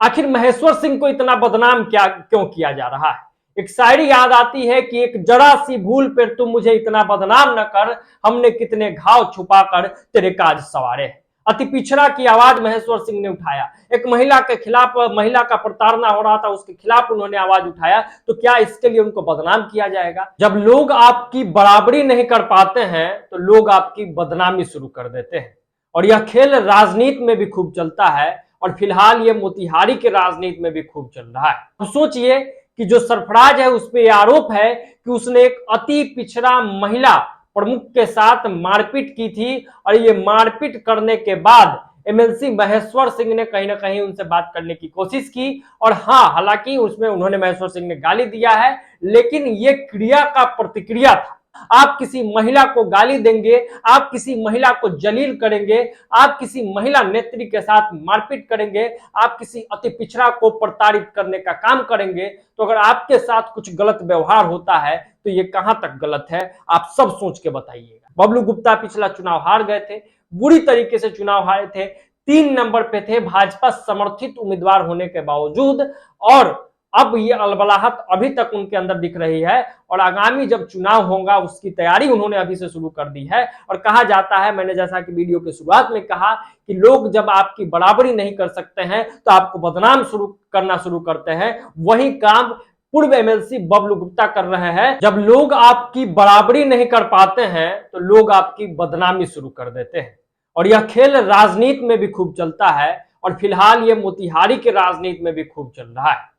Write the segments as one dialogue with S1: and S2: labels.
S1: आखिर महेश्वर सिंह को इतना बदनाम क्यों किया जा रहा है। एक शायरी याद आती है कि एक जरा सी भूल पर तुम मुझे इतना बदनाम न कर, हमने कितने घाव छुपाकर तेरे काज सवारे हैं। अति पिछड़ा की आवाज महेश्वर सिंह ने उठाया। एक महिला के खिलाफ, महिला का प्रताड़ना हो रहा था, उसके खिलाफ उन्होंने आवाज उठाया। तो क्या इसके लिए उनको बदनाम किया जाएगा? जब लोग आपकी बराबरी नहीं कर पाते हैं तो लोग आपकी बदनामी शुरू कर देते हैं। और यह खेल राजनीति में भी खूब चलता है और फिलहाल ये मोतिहारी के राजनीति में भी खूब चल रहा है। अब सोचिए कि जो सरफराज है उस पे आरोप है कि उसने एक अति पिछड़ा महिला प्रमुख के साथ मारपीट की थी और ये मारपीट करने के बाद एमएलसी महेश्वर सिंह ने कहीं ना कहीं उनसे बात करने की कोशिश की। और हाँ, हालांकि उसमें उन्होंने महेश्वर सिंह ने गाली दिया है, लेकिन ये क्रिया का प्रतिक्रिया था। आप किसी महिला को गाली देंगे, आप किसी महिला को जलील करेंगे, आप किसी महिला नेत्री के साथ मारपीट करेंगे, आप किसी अति पिछड़ा को प्रताड़ित करने का काम करेंगे, तो अगर आपके साथ कुछ गलत व्यवहार होता है तो ये कहां तक गलत है, आप सब सोच के बताइएगा। बबलू गुप्ता पिछला चुनाव हार गए थे, बुरी तरीके से चुनाव हारे थे, 3 नंबर पे थे भाजपा समर्थित उम्मीदवार होने के बावजूद। और अब ये अलबलाहट अभी तक उनके अंदर दिख रही है और आगामी जब चुनाव होगा उसकी तैयारी उन्होंने अभी से शुरू कर दी है। और कहा जाता है, मैंने जैसा कि वीडियो के शुरुआत में कहा, कि लोग जब आपकी बराबरी नहीं कर सकते हैं तो आपको बदनाम करना शुरू करते हैं। वही काम पूर्व एमएलसी बबलू गुप्ता कर रहे हैं। जब लोग आपकी बराबरी नहीं कर पाते हैं तो लोग आपकी बदनामी शुरू कर देते हैं। और यह खेल राजनीति में भी खूब चलता है और फिलहाल ये मोतिहारी के राजनीति में भी खूब चल रहा है।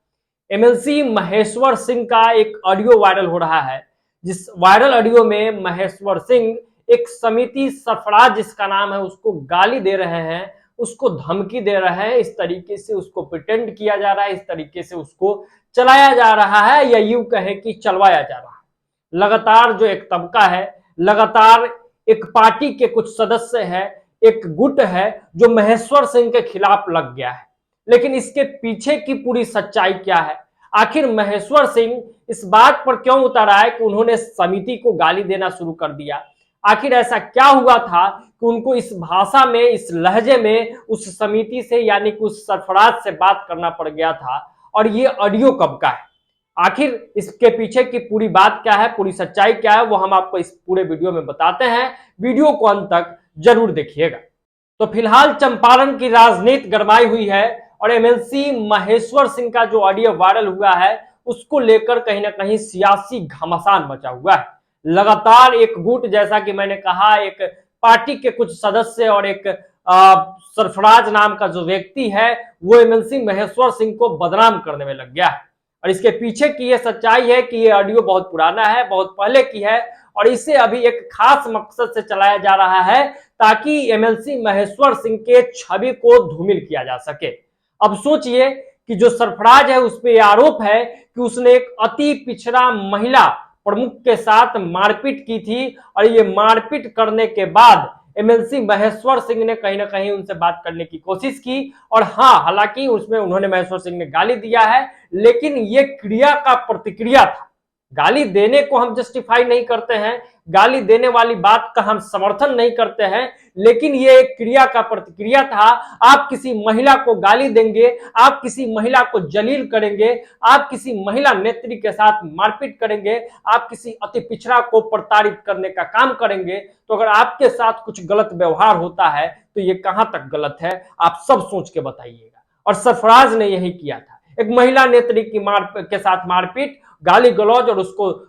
S1: एमएलसी महेश्वर सिंह का एक ऑडियो वायरल हो रहा है, जिस वायरल ऑडियो में महेश्वर सिंह एक समिति सरफराज जिसका नाम है उसको गाली दे रहे हैं, उसको धमकी दे रहे हैं। इस तरीके से उसको प्रिटेंड किया जा रहा है, इस तरीके से उसको चलाया जा रहा है, या यूं कहें कि चलवाया जा रहा है। लगातार जो एक तबका है, लगातार एक पार्टी के कुछ सदस्य है, एक गुट है जो महेश्वर सिंह के खिलाफ लग गया है। लेकिन इसके पीछे की पूरी सच्चाई क्या है? आखिर महेश्वर सिंह इस बात पर क्यों उतर आए कि उन्होंने समिति को गाली देना शुरू कर दिया? आखिर ऐसा क्या हुआ था कि उनको इस भाषा में, इस लहजे में उस समिति से यानी कि उस सरफराज से बात करना पड़ गया था? और ये ऑडियो कब का है? आखिर इसके पीछे की पूरी बात क्या है, पूरी सच्चाई क्या है, वो हम आपको इस पूरे वीडियो में बताते हैं। वीडियो को अंत तक जरूर देखिएगा। तो फिलहाल चंपारण की राजनीति गरमाई हुई है और एमएलसी महेश्वर सिंह का जो ऑडियो वायरल हुआ है उसको लेकर कहीं ना कहीं सियासी घमासान मचा हुआ है। लगातार एक गुट, जैसा कि मैंने कहा, एक पार्टी के कुछ सदस्य और एक सरफराज नाम का जो व्यक्ति है वो एमएलसी महेश्वर सिंह को बदनाम करने में लग गया है। और इसके पीछे की ये सच्चाई है कि ये ऑडियो बहुत पुराना है, बहुत पहले की है और इसे अभी एक खास मकसद से चलाया जा रहा है ताकि एमएलसी महेश्वर सिंह के छवि को धूमिल किया जा सके। अब सोचिए कि जो सरफराज है उस पे आरोप है कि उसने एक अति पिछड़ा महिला प्रमुख के साथ मारपीट की थी और ये मारपीट करने के बाद एमएलसी महेश्वर सिंह ने कहीं ना कहीं उनसे बात करने की कोशिश की। और हाँ, हालांकि उसमें उन्होंने महेश्वर सिंह ने गाली दिया है, लेकिन ये क्रिया का प्रतिक्रिया था। गाली देने को हम जस्टिफाई नहीं करते हैं, गाली देने वाली बात का हम समर्थन नहीं करते हैं, लेकिन ये एक क्रिया का प्रतिक्रिया था। आप किसी महिला को गाली देंगे, आप किसी महिला को जलील करेंगे, आप किसी महिला नेत्री के साथ मारपीट करेंगे, आप किसी अति पिछड़ा को प्रताड़ित करने का काम करेंगे, तो अगर आपके साथ कुछ गलत व्यवहार होता है तो ये कहां तक गलत है, आप सब सोच के बताइएगा। और सरफराज ने यही किया था, एक महिला नेत्री की के साथ मारपीट, गाली गलौज और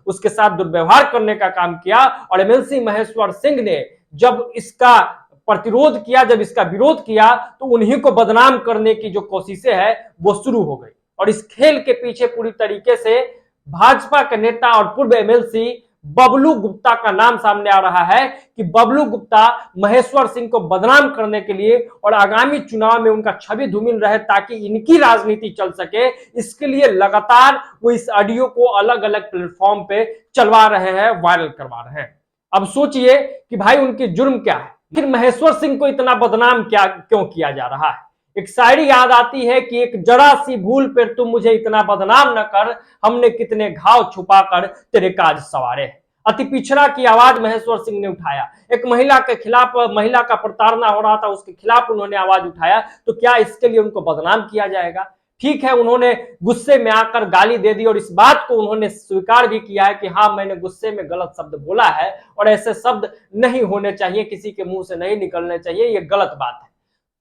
S1: उसके साथ दुर्व्यवहार करने का काम किया। और एमएलसी महेश्वर सिंह ने जब इसका प्रतिरोध किया, जब इसका विरोध किया, तो उन्हीं को बदनाम करने की जो कोशिशें है वो शुरू हो गई। और इस खेल के पीछे पूरी तरीके से भाजपा के नेता और पूर्व एमएलसी बबलू गुप्ता का नाम सामने आ रहा है कि बबलू गुप्ता महेश्वर सिंह को बदनाम करने के लिए और आगामी चुनाव में उनका छवि धूमिल रहे ताकि इनकी राजनीति चल सके, इसके लिए लगातार वो इस ऑडियो को अलग अलग प्लेटफॉर्म पे चलवा रहे हैं, वायरल करवा रहे हैं। अब सोचिए कि भाई उनकी जुर्म क्या है, फिर महेश्वर सिंह को इतना बदनाम क्यों किया जा रहा है। एक शायरी याद आती है कि एक जरा सी भूल पर तुम मुझे इतना बदनाम न कर, हमने कितने घाव छुपाकर तेरे काज सवारे हैं। अति पिछड़ा की आवाज महेश्वर सिंह ने उठाया। एक महिला के खिलाफ, महिला का प्रताड़ना हो रहा था, उसके खिलाफ उन्होंने आवाज उठाया। तो क्या इसके लिए उनको बदनाम किया जाएगा? ठीक है, उन्होंने गुस्से में आकर गाली दे दी और इस बात को उन्होंने स्वीकार भी किया है कि हाँ, मैंने गुस्से में गलत शब्द बोला है और ऐसे शब्द नहीं होने चाहिए, किसी के मुंह से नहीं निकलने चाहिए, ये गलत बात है।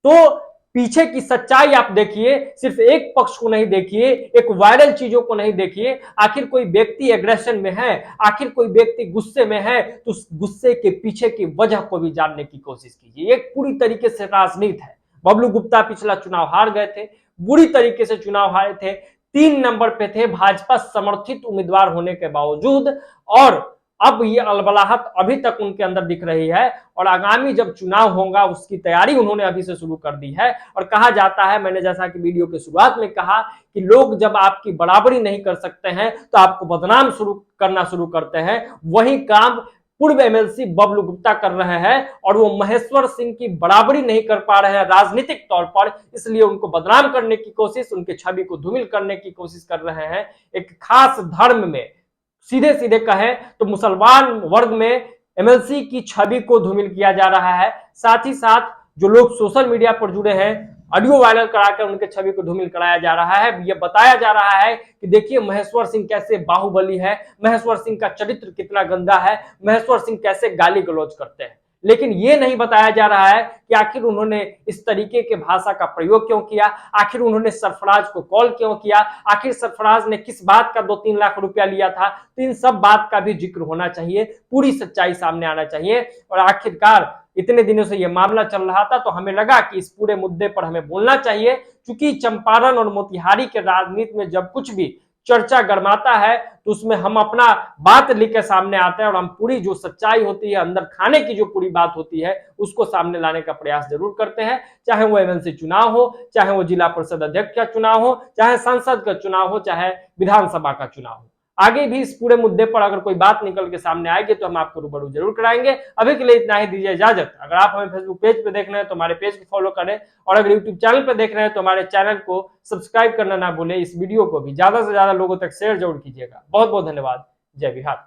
S1: तो पीछे की सच्चाई आप देखिए, सिर्फ एक पक्ष को नहीं देखिए, एक वायरल चीजों को नहीं देखिए। आखिर कोई व्यक्ति एग्रेशन में है, आखिर कोई व्यक्ति गुस्से में है, तो उस गुस्से के पीछे की वजह को भी जानने की कोशिश कीजिए। एक पूरी तरीके से राजनीति है। बबलू गुप्ता पिछला चुनाव हार गए थे, बुरी तरीके से चुनाव हारे थे, 3 नंबर पे थे भाजपा समर्थित उम्मीदवार होने के बावजूद, और अब ये अलबलाहट अभी तक उनके अंदर दिख रही है और आगामी जब चुनाव होगा उसकी तैयारी उन्होंने अभी से शुरू कर दी है। और कहा जाता है, मैंने जैसा कि वीडियो के शुरुआत में कहा, कि लोग जब आपकी बराबरी नहीं कर सकते हैं तो आपको बदनाम करना शुरू करते हैं। वही काम पूर्व एमएलसी बबलू गुप्ता कर रहे हैं और वो महेश्वर सिंह की बराबरी नहीं कर पा रहे हैं राजनीतिक तौर पर, इसलिए उनको बदनाम करने की कोशिश, उनके छवि को धूमिल करने की कोशिश कर रहे हैं। एक खास धर्म में सीधे सीधे कहें तो मुसलमान वर्ग में एमएलसी की छवि को धूमिल किया जा रहा है। साथ ही साथ जो लोग सोशल मीडिया पर जुड़े हैं, ऑडियो वायरल कराकर उनके छवि को धूमिल कराया जा रहा है। यह बताया जा रहा है कि देखिए महेश्वर सिंह कैसे बाहुबली है, महेश्वर सिंह का चरित्र कितना गंदा है, महेश्वर सिंह कैसे गाली गलौज करते हैं। लेकिन यह नहीं बताया जा रहा है कि आखिर उन्होंने इस तरीके के भाषा का प्रयोग क्यों किया, आखिर उन्होंने सरफराज को कॉल क्यों किया, आखिर सरफराज ने किस बात का 2-3 लाख रुपया लिया था। तो इन सब बात का भी जिक्र होना चाहिए, पूरी सच्चाई सामने आना चाहिए। और आखिरकार इतने दिनों से यह मामला चल रहा था तो हमें लगा कि इस पूरे मुद्दे पर हमें बोलना चाहिए, क्योंकि चंपारण और मोतिहारी के राजनीति में जब कुछ भी चर्चा गरमाता है तो उसमें हम अपना बात लेकर सामने आते हैं और हम पूरी जो सच्चाई होती है, अंदर खाने की जो पूरी बात होती है, उसको सामने लाने का प्रयास जरूर करते हैं। चाहे वो एमएलसी चुनाव हो, चाहे वो जिला परिषद अध्यक्ष का चुनाव हो, चाहे संसद का चुनाव हो, चाहे विधानसभा का चुनाव हो। आगे भी इस पूरे मुद्दे पर अगर कोई बात निकल के सामने आएगी तो हम आपको रूबरू जरूर कराएंगे। अभी के लिए इतना ही, दीजिए इजाजत। अगर आप हमें फेसबुक पेज पे देख रहे हैं तो हमारे पेज को फॉलो करें, और अगर यूट्यूब चैनल पे देख रहे हैं तो हमारे चैनल को सब्सक्राइब करना ना भूलें। इस वीडियो को भी ज्यादा से ज्यादा लोगों तक शेयर जरूर कीजिएगा। बहुत बहुत धन्यवाद। जय बिहार।